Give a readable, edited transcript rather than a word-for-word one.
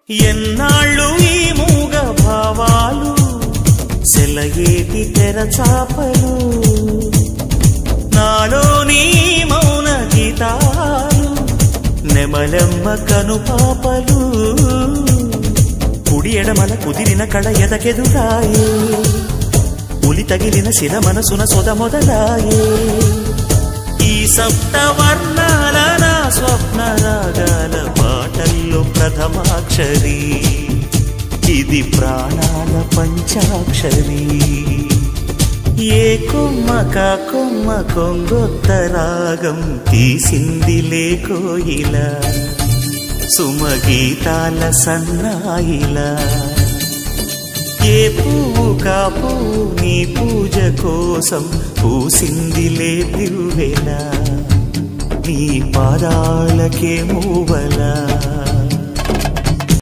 ఎన్నాళ్ళు ఈ మూగ భావాలు సెలయేటి తెరచాపలు నాలోని మౌన గీతాలు నెమలెమ్మ కనుపాపలు కుడి ఎడమల కుదిరిన కళ ఎదకెదురాయే ఉలి తగిలిన శిల మనసున సొద మొదలాయే ఈ సప్తవర్ణాల నా స్వప్న రాగాల పాటల్లో ప్రథమాక్షరి ఇది ప్రాణాల పంచాక్షరి ఏ కొమ్మక కొమ్మ కొంగొత్త రాగం తీసిందిలే కోయిలా సుమగీతాల సన్నాయిలా ఏ పువ్వు కాపు నీ పూజ కోసం పూసిందిలే దివ్వెలా నీ పాదాలకే మూవలా